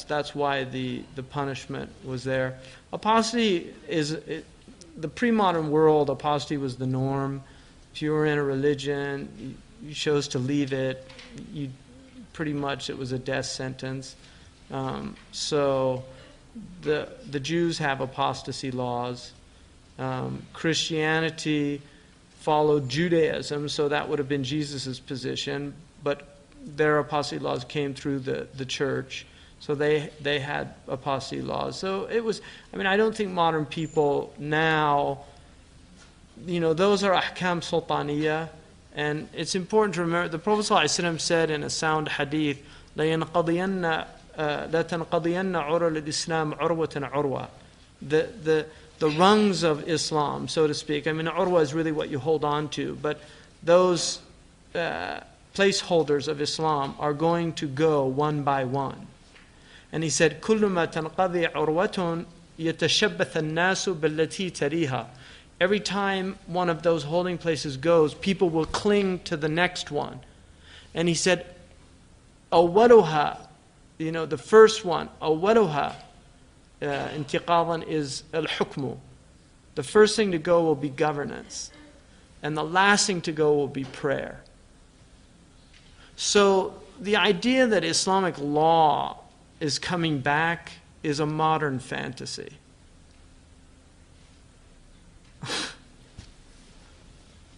That's why the punishment was there. Apostasy is, the pre-modern world, apostasy was the norm. If you were in a religion, you chose to leave it, pretty much it was a death sentence. So the Jews have apostasy laws. Christianity followed Judaism, so that would have been Jesus' position, but their apostasy laws came through the church. So they had apostasy laws. So it was, I don't think modern people now, those are ahkam sultaniyah. And it's important to remember, the Prophet ﷺ said in a sound hadith, لَا تَنْقَضِيَنَّ عُرَى الْإِسْلَامِ عُرْوَةً عُرْوَةً. The rungs of Islam, so to speak. Urwa is really what you hold on to, but those placeholders of Islam are going to go one by one. And he said, كُلُّ مَا تَنْقَضِي عُرْوَةٌ يَتَشَبَّثَ النَّاسُ بِالَّتِي تَرِيهَا. Every time one of those holding places goes, people will cling to the next one. And he said, أَوَّلُهَا, the first one, أَوَّلُهَا, intiqadan is al-hukmu. The first thing to go will be governance. And the last thing to go will be prayer. So the idea that Islamic law is coming back is a modern fantasy.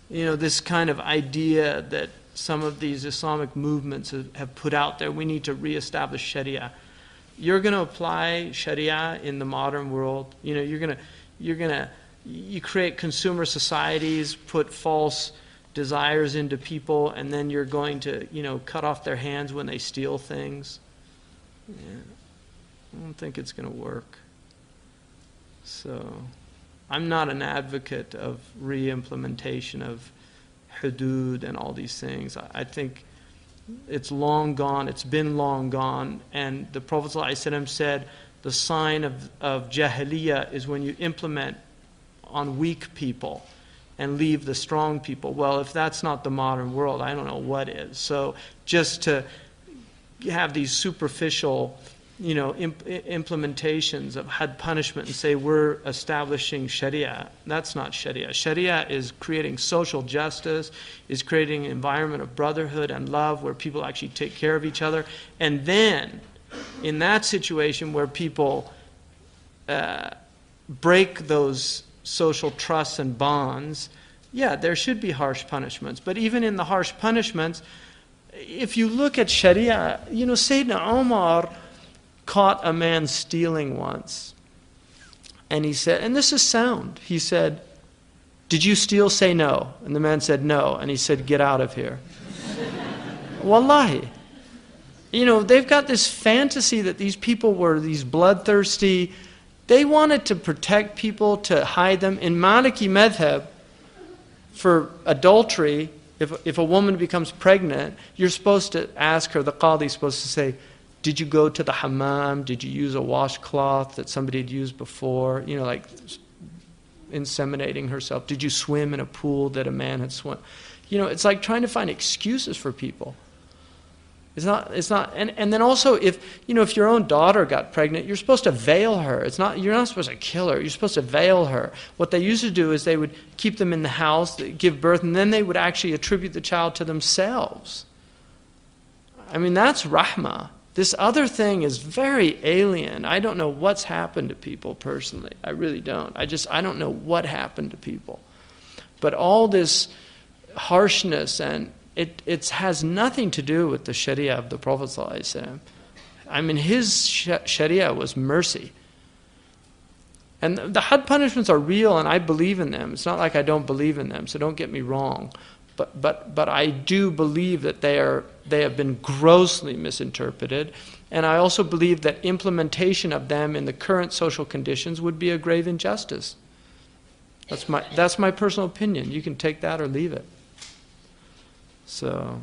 This kind of idea that some of these Islamic movements have put out there, we need to reestablish Sharia. You're going to apply Sharia in the modern world. You create consumer societies, put false desires into people, and then you're going to, cut off their hands when they steal things. Yeah, I don't think it's going to work. So, I'm not an advocate of re-implementation of hudud and all these things. I think it's long gone, it's been long gone, and the Prophet ﷺ said the sign of jahiliyyah is when you implement on weak people and leave the strong people. Well, if that's not the modern world, I don't know what is. So just to have these superficial implementations of had punishment and say we're establishing Sharia. That's not Sharia. Sharia is creating social justice, is creating an environment of brotherhood and love where people actually take care of each other. And then, in that situation where people break those social trusts and bonds, yeah, there should be harsh punishments. But even in the harsh punishments, if you look at Sharia, Sayyidina Umar caught a man stealing once. And he said, and this is sound, he said, "Did you steal? Say no." And the man said no. And he said, "Get out of here." Wallahi. They've got this fantasy that these people were these bloodthirsty. They wanted to protect people, to hide them. In Maliki madhab, for adultery, if a woman becomes pregnant, you're supposed to ask her, the qadi is supposed to say, did you go to the hammam? Did you use a washcloth that somebody had used before? Like inseminating herself. Did you swim in a pool that a man had swum? It's like trying to find excuses for people. It's not, and then also if your own daughter got pregnant, you're supposed to veil her. You're not supposed to kill her. You're supposed to veil her. What they used to do is they would keep them in the house, give birth, and then they would actually attribute the child to themselves. That's rahmah. This other thing is very alien. I don't know what's happened to people personally. I really don't. I don't know what happened to people. But all this harshness, and it has nothing to do with the Sharia of the Prophet ﷺ. His Sharia was mercy. And the had punishments are real, and I believe in them. It's not like I don't believe in them, so don't get me wrong. But I do believe that they have been grossly misinterpreted, and I also believe that implementation of them in the current social conditions would be a grave injustice. That's my personal opinion. You can take that or leave it. So.